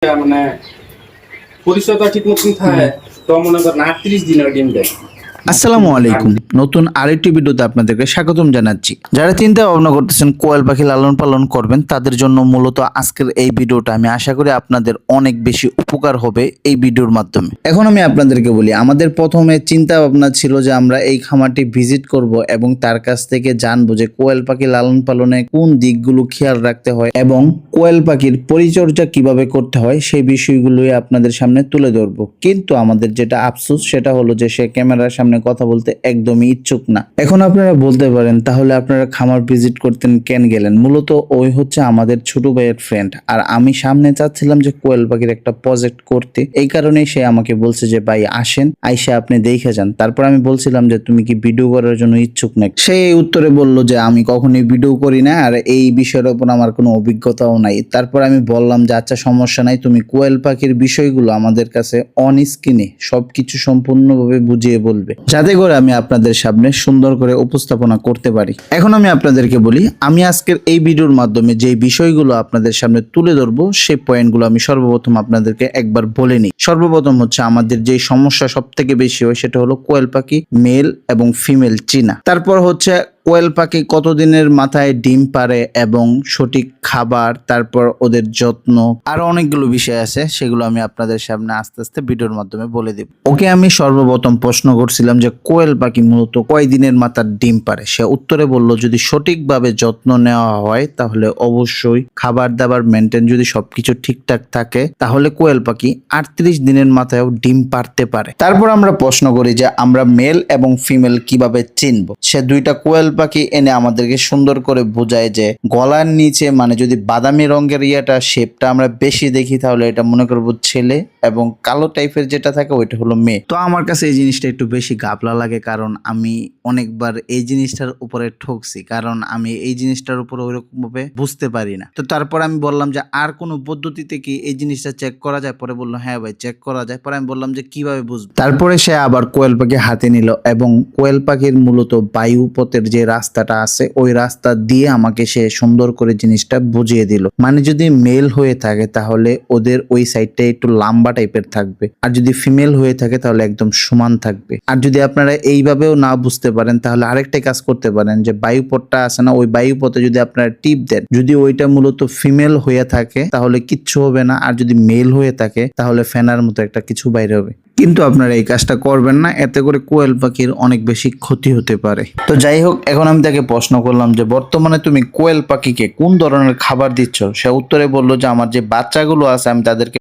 মানে পরিচয়টা ঠিক মতন থাকে তো মনে করেন 38 দিনের ডিম দেয়। আসসালামু আলাইকুম, নতুন আরেকটি ভিডিওতে আপনাদেরকে স্বাগতম জানাচ্ছি। যারা চিন্তা ভাবনা করতেছেন কোয়েল পাখি লালন পালন করবেন, তাদের জন্য মূলত আজকের এই ভিডিওটা। আমি আশা করি আপনাদের অনেক বেশি উপকার হবে এই ভিডিওর মাধ্যমে। এখন আমি আপনাদেরকে বলি, আমাদের প্রথমে চিন্তা ভাবনা ছিল যে আমরা এই খামারটি ভিজিট করব এবং তার কাছ থেকে জানবো যে কোয়েল পাখি লালন পালনে কোন দিকগুলো খেয়াল রাখতে হয় এবং কোয়েল পাখির পরিচর্যা কিভাবে করতে হয় সেই বিষয়গুলোই আপনাদের সামনে তুলে ধরবো। কিন্তু আমাদের যেটা আফসোস সেটা হলো যে সে ক্যামেরার সামনে কথা বলতে একদমই ইচ্ছুক না। এখন আপনারা বলতে পারেন, তাহলে আপনারা খামার ভিজিট করতেন কেন গেলেন? মূলত ওই হচ্ছে আমাদের ছোট ভাইয়ের ফ্রেন্ড, আর আমি সামনে চাচ্ছিলাম যে কোয়েল পাখির একটা প্রজেক্ট করতে। এই কারণেই সে আমাকে বলছে যে ভাই আসেন, আইসা আপনি দেখে যান। তারপর আমি বলছিলাম যে তুমি কি ভিডিও করার জন্য ইচ্ছুক নাকি? সে এই উত্তরে বললো যে আমি কখনোই ভিডিও করি না আর এই বিষয়ের উপর আমার কোনো অভিজ্ঞতাও নাই। তারপর আমি বললাম যে আচ্ছা সমস্যা নাই, তুমি কোয়েল পাখির বিষয়গুলো আমাদের কাছে অন স্ক্রিনে সবকিছু সম্পূর্ণভাবে বুঝিয়ে বলবে, যাতে করে আমি আপনাদের সামনে সুন্দর করে উপস্থাপনা করতে পারি। এখন আমি আপনাদেরকে বলি, আমি আজকের এই ভিডিওর মাধ্যমে যে বিষয়গুলো আপনাদের সামনে তুলে ধরবো সেই পয়েন্টগুলো আমি সর্বপ্রথম আপনাদেরকে একবার বলে নিই। সর্বপ্রথম হচ্ছে আমাদের যে সমস্যা সব থেকে বেশি হয় সেটা হলো কোয়েল পাখি মেল এবং ফিমেল চিনা। তারপর হচ্ছে কোয়েল পাখি কতদিনের মাথায় ডিম পারে এবং সঠিক খাবার, তারপর ওদের যত্ন, আরো অনেকগুলো বিষয় আছে, সেগুলো আমি আপনাদের সামনে আস্তে আস্তে ভিডিওর মাধ্যমে বলে দেব। ওকে আমি সর্বপ্রথম প্রশ্ন করছিলাম যে কোয়েল পাখি মূলত কয় দিনের মাথার ডিম পারে। সে উত্তরে বলল যদি সঠিকভাবে যত্ন নেওয়া হয় তাহলে অবশ্যই খাবার দাবার মেনটেন যদি সবকিছু ঠিকঠাক থাকে তাহলে কোয়েল পাখি 38 দিনের মাথায়ও ডিম পারতে পারে। তারপর আমরা প্রশ্ন করি যে আমরা মেল এবং ফিমেল কিভাবে চিনবো। সে দুইটা কোয়েল পাখি এনে আমাদেরকে সুন্দর করে বোঝায় যে গলার নিচে মানে যদি বাদামি রঙের শেপটা আমরা বেশি দেখি তাহলে এটা মনে করবো ছেলে, এবং কালো টাইপের যেটা থাকে ওইটা হলো মেয়ে। তো আমার কাছে এই জিনিসটা একটু বেশি গাবলা লাগে, কারণ আমি অনেকবার এই জিনিসটার উপরে ঠকছি, কারণ আমি এই জিনিসটার উপরে ওইরকম ভাবে বুঝতে পারি না। তো তারপর আমি বললাম যে আর কোনো পদ্ধতিতে কি এই জিনিসটা চেক করা যায়? পরে বললো হ্যাঁ ভাই চেক করা যায়। পরে আমি বললাম যে কিভাবে বুঝবো? তারপরে সে আবার কোয়েল পাখি হাতে নিল এবং কোয়েল পাখির মূলত বায়ুপথের যে রাস্তাটা আছে ওই রাস্তা দিয়ে আমাকে সে সুন্দর করে জিনিসটা বুঝিয়ে দিল। মানে যদি মেল হয়ে থাকে তাহলে ওদের ওই সাইডটা একটু লম্বা টাইপের থাকবে, আর যদি ফিমেল হয়ে থাকে তাহলে একদম সমান থাকবে। আর যদি আপনারা এইভাবেও না বুঝতে পারেন তাহলে আরেকটা কাজ করতে পারেন, যে বায়ুপথটা আছে না, ওই বায়ুপথে যদি আপনারা টিপ দেন, যদি ওইটা মূলত ফিমেল হয়ে থাকে তাহলে কিচ্ছু হবে না, আর যদি মেল হয়ে থাকে তাহলে ফেনার মতো একটা কিছু বাইরে হবে। কিন্তু আপনারা এই কাজটা করবেন না, এতে করে কোয়েল পাখির অনেক বেশি ক্ষতি হতে পারে। তো যাই হোক, এখন আমি তাকে প্রশ্ন করলাম যে বর্তমানে তুমি কোয়েল পাখিকে কোন ধরনের খাবার দিচ্ছ। সে উত্তরে বললো যে আমার যে বাচ্চাগুলো আছে আমি তাদেরকে